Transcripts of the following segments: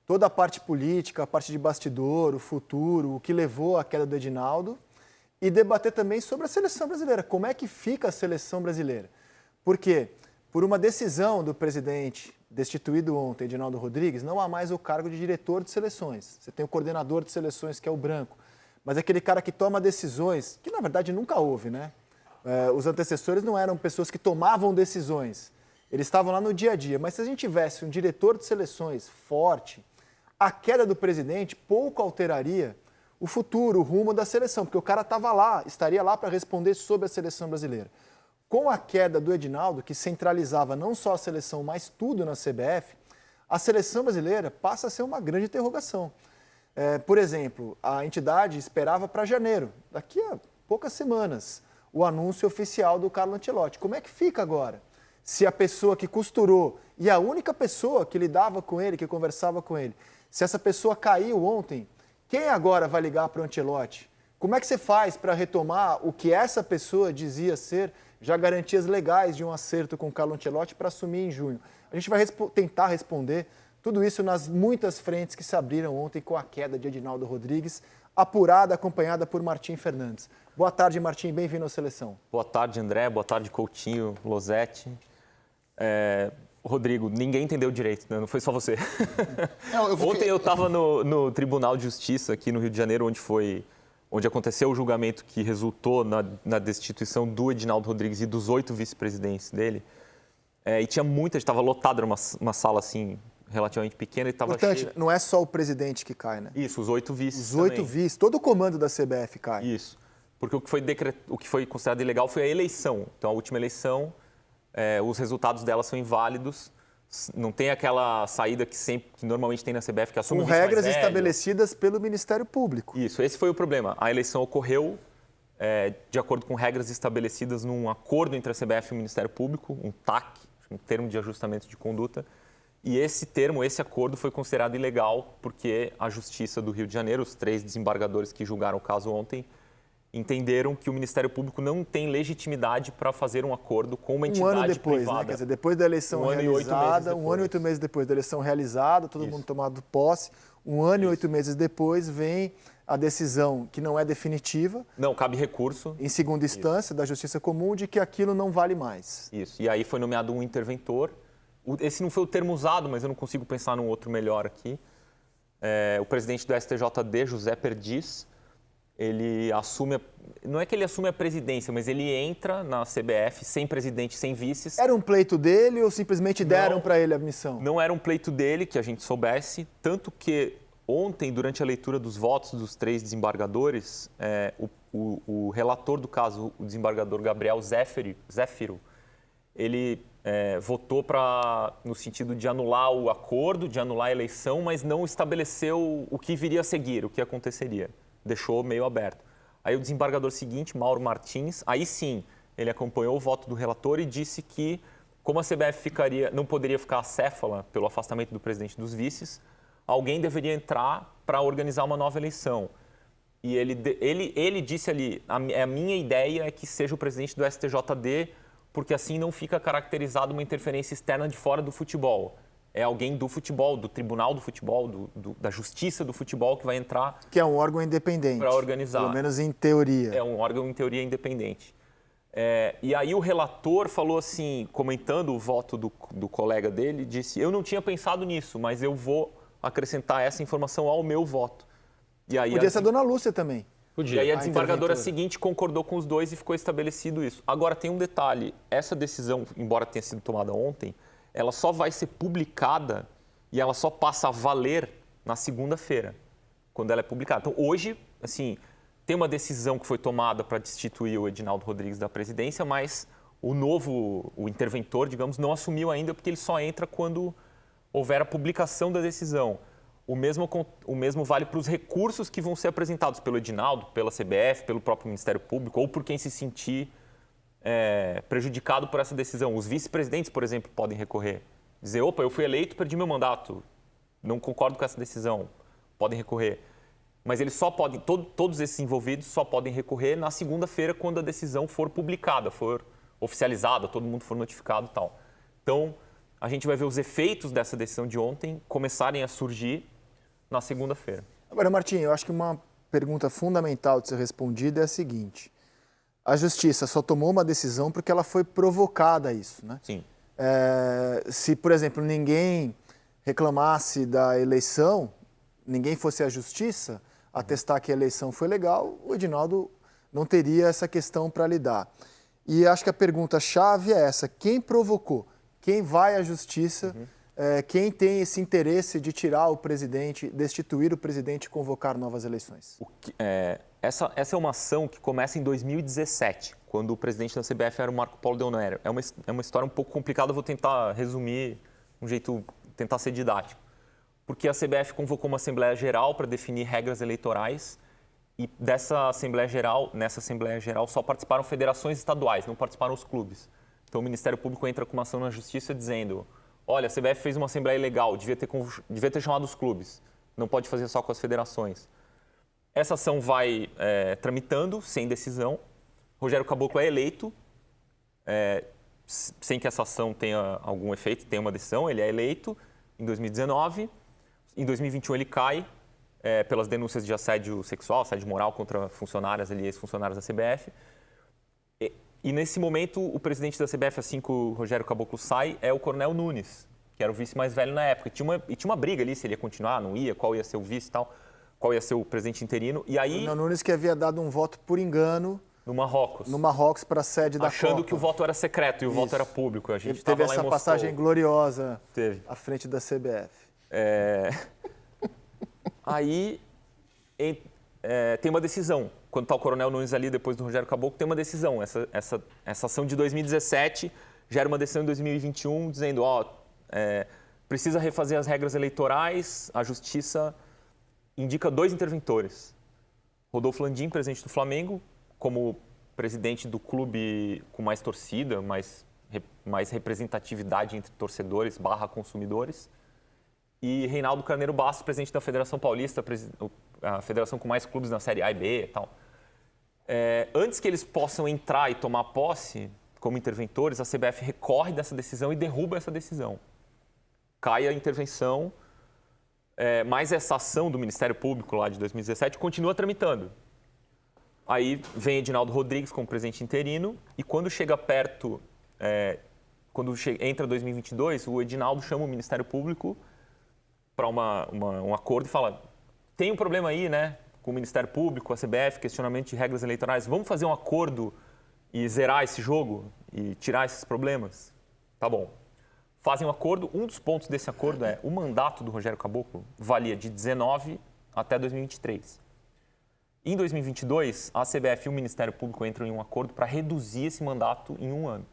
toda a parte política, a parte de bastidor, o futuro, o que levou à queda do Edinaldo, e debater também sobre a seleção brasileira. Como é que fica a seleção brasileira? Por quê? Por uma decisão do presidente destituído ontem, Edinaldo Rodrigues, não há mais o cargo de diretor de seleções. Você tem o coordenador de seleções, que é o Branco. Mas é aquele cara que toma decisões, que na verdade nunca houve, né? Os antecessores não eram pessoas que tomavam decisões. Eles estavam lá no dia a dia. Mas se a gente tivesse um diretor de seleções forte, a queda do presidente pouco alteraria o futuro, o rumo da seleção, porque o cara estava lá, estaria lá para responder sobre a seleção brasileira. Com a queda do Edinaldo, que centralizava não só a seleção, mas tudo na CBF, a seleção brasileira passa a ser uma grande interrogação. Por exemplo, a entidade esperava para janeiro, daqui a poucas semanas, o anúncio oficial do Carlo Ancelotti. Como é que fica agora? Se a pessoa que costurou e a única pessoa que lidava com ele, que conversava com ele, se essa pessoa caiu ontem, quem agora vai ligar para o Ancelotti? Como é que você faz para retomar o que essa pessoa dizia ser já garantias legais de um acerto com o Carlo Ancelotti para assumir em junho? A gente vai tentar responder tudo isso nas muitas frentes que se abriram ontem com a queda de Edinaldo Rodrigues, apurada, acompanhada por Martim Fernandes. Boa tarde, Martim. Bem-vindo à Seleção. Boa tarde, André. Boa tarde, Coutinho, Losetti. Rodrigo, ninguém entendeu direito, né? Não foi só você. Ontem eu estava no Tribunal de Justiça aqui no Rio de Janeiro, onde aconteceu o julgamento que resultou na destituição do Edinaldo Rodrigues e dos 8 vice-presidentes dele. E tinha muita gente, estava lotada, era uma sala assim relativamente pequena e estava cheia. Não é só o presidente que cai, né? Isso, os 8 vices. Os 8 vices, todo o comando da CBF cai. Isso, porque o que foi considerado ilegal foi a eleição. Então, a última eleição, os resultados dela são inválidos. Não tem aquela saída que normalmente tem na CBF, que assume o vice mais velho. Com regras estabelecidas pelo Ministério Público. Isso, esse foi o problema. A eleição ocorreu de acordo com regras estabelecidas num acordo entre a CBF e o Ministério Público, um TAC, um termo de ajustamento de conduta. E esse acordo foi considerado ilegal porque a Justiça do Rio de Janeiro, os 3 desembargadores que julgaram o caso ontem, entenderam que o Ministério Público não tem legitimidade para fazer um acordo com uma entidade privada. Um ano depois, né? Quer dizer, depois da eleição realizada, 1 ano e 8 meses depois da eleição realizada, todo mundo tomado posse, 1 ano e 8 meses depois vem a decisão que não é definitiva. Não, cabe recurso. Em segunda instância da Justiça Comum de que aquilo não vale mais. Isso, e aí foi nomeado um interventor. Esse não foi o termo usado, mas eu não consigo pensar num outro melhor aqui. O presidente do STJD, José Perdiz, ele assume, não é que ele assume a presidência, mas ele entra na CBF sem presidente, sem vices. Era um pleito dele ou simplesmente deram para ele a missão? Não era um pleito dele, que a gente soubesse, tanto que ontem, durante a leitura dos votos dos 3 desembargadores, o relator do caso, o desembargador Gabriel Zéfiro, ele votou no sentido de anular o acordo, de anular a eleição, mas não estabeleceu o que viria a seguir, o que aconteceria. Deixou meio aberto. Aí o desembargador seguinte, Mauro Martins, aí sim, ele acompanhou o voto do relator e disse que, como a CBF não poderia ficar acéfala pelo afastamento do presidente dos vices, alguém deveria entrar para organizar uma nova eleição. E ele disse ali, a minha ideia é que seja o presidente do STJD, porque assim não fica caracterizado uma interferência externa de fora do futebol. É alguém do futebol, do tribunal do futebol, da justiça do futebol que vai entrar... Que é um órgão independente. Para organizar. Pelo menos em teoria. É um órgão, em teoria, independente. E aí o relator falou assim, comentando o voto do colega dele, disse, eu não tinha pensado nisso, mas eu vou acrescentar essa informação ao meu voto. E aí, podia ser a dona Lúcia também. Podia. E aí a desembargadora seguinte concordou com os 2 e ficou estabelecido isso. Agora, tem um detalhe. Essa decisão, embora tenha sido tomada ontem, ela só vai ser publicada e ela só passa a valer na segunda-feira, quando ela é publicada. Então, hoje, assim, tem uma decisão que foi tomada para destituir o Edinaldo Rodrigues da presidência, mas o interventor, digamos, não assumiu ainda porque ele só entra quando houver a publicação da decisão. O mesmo vale para os recursos que vão ser apresentados pelo Edinaldo, pela CBF, pelo próprio Ministério Público ou por quem se sentir prejudicado por essa decisão. Os vice-presidentes, por exemplo, podem recorrer. Dizer, opa, eu fui eleito, perdi meu mandato, não concordo com essa decisão. Podem recorrer. Mas eles só podem, todos esses envolvidos só podem recorrer na segunda-feira, quando a decisão for publicada, for oficializada, todo mundo for notificado e tal. Então, a gente vai ver os efeitos dessa decisão de ontem começarem a surgir na segunda-feira. Agora, Martim, eu acho que uma pergunta fundamental de ser respondida é a seguinte. A Justiça só tomou uma decisão porque ela foi provocada a isso, né? Sim. Se, por exemplo, ninguém reclamasse da eleição, ninguém fosse à Justiça atestar que a eleição foi legal, o Edinaldo não teria essa questão para lidar. E acho que a pergunta-chave é essa: quem provocou? Quem vai à Justiça? Quem tem esse interesse de tirar o presidente, destituir o presidente e convocar novas eleições? Essa é uma ação que começa em 2017, quando o presidente da CBF era o Marco Polo Deonério. É uma história um pouco complicada, eu vou tentar resumir um jeito, tentar ser didático. Porque a CBF convocou uma Assembleia Geral para definir regras eleitorais e nessa Assembleia Geral só participaram federações estaduais, não participaram os clubes. Então o Ministério Público entra com uma ação na Justiça dizendo: olha, a CBF fez uma Assembleia ilegal, devia ter chamado os clubes, não pode fazer só com as federações. Essa ação vai tramitando, sem decisão. Rogério Caboclo é eleito, sem que essa ação tenha algum efeito, tem uma decisão, ele é eleito em 2019. Em 2021 ele cai pelas denúncias de assédio sexual, assédio moral contra funcionárias, ex-funcionários da CBF. E nesse momento, o presidente da CBF, assim que o Rogério Caboclo sai, é o Coronel Nunes, que era o vice mais velho na época. E tinha uma briga ali, se ele ia continuar, não ia, qual ia ser o vice e tal, qual ia ser o presidente interino. E aí, Coronel Nunes, que havia dado um voto por engano no Marrocos. No Marrocos para a sede da Copa. Achando que o voto era secreto e o voto era público. A gente teve essa passagem gloriosa à frente da CBF. Aí tem uma decisão. Quando está o Coronel Nunes ali, depois do Rogério Caboclo, tem uma decisão. Essa ação de 2017 gera uma decisão em 2021 dizendo: precisa refazer as regras eleitorais, a Justiça indica 2 interventores. Rodolfo Landim, presidente do Flamengo, como presidente do clube com mais torcida, mais representatividade entre torcedores / consumidores. E Reinaldo Carneiro Bastos, presidente da Federação Paulista, a federação com mais clubes na Série A e B e tal. Antes que eles possam entrar e tomar posse como interventores, a CBF recorre dessa decisão e derruba essa decisão. Cai a intervenção, mas essa ação do Ministério Público lá de 2017 continua tramitando. Aí vem Edinaldo Rodrigues como presidente interino e quando chega perto, entra 2022, o Edinaldo chama o Ministério Público para um acordo e fala: tem um problema aí, né, com o Ministério Público, a CBF, questionamento de regras eleitorais, vamos fazer um acordo e zerar esse jogo e tirar esses problemas? Tá bom. Fazem um acordo, um dos pontos desse acordo é o mandato do Rogério Caboclo valia de 19 até 2023. Em 2022, a CBF e o Ministério Público entram em um acordo para reduzir esse mandato em 1 ano.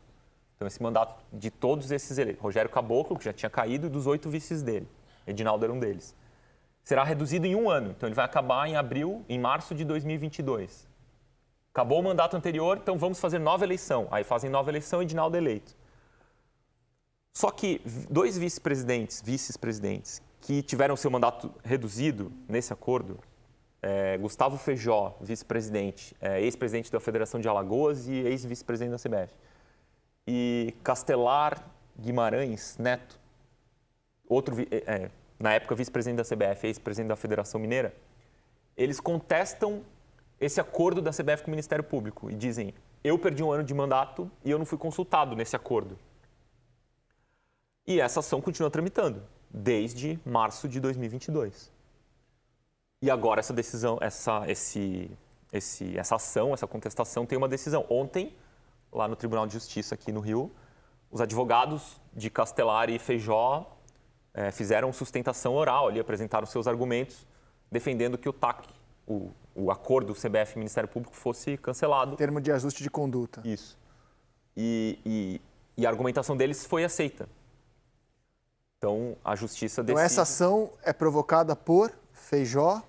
Então, esse mandato de todos esses eleitos, Rogério Caboclo, que já tinha caído, e dos 8 vices dele, Edinaldo era um deles, será reduzido em 1 ano. Então, ele vai acabar em março de 2022. Acabou o mandato anterior, então vamos fazer nova eleição. Aí fazem nova eleição e Edinaldo é eleito. Só que 2 vice-presidentes que tiveram seu mandato reduzido nesse acordo, Gustavo Feijó, vice-presidente, ex-presidente da Federação de Alagoas e ex-vice-presidente da CBF, e Castelar Guimarães Neto, na época vice-presidente da CBF, ex-presidente da Federação Mineira, eles contestam esse acordo da CBF com o Ministério Público e dizem: eu perdi 1 ano de mandato e eu não fui consultado nesse acordo. E essa ação continua tramitando desde março de 2022. E agora essa decisão, essa ação, essa contestação tem uma decisão. Ontem, lá no Tribunal de Justiça aqui no Rio, os advogados de Castelar e Feijó fizeram sustentação oral ali, apresentaram seus argumentos, defendendo que o TAC, o acordo CBF e Ministério Público, fosse cancelado. Termo de ajuste de conduta. Isso. E a argumentação deles foi aceita. Então, a Justiça decide... Então, essa ação é provocada por Feijó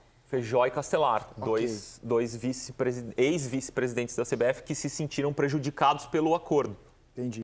e Castelar, dois ex-vice-presidentes da CBF que se sentiram prejudicados pelo acordo. Entendi.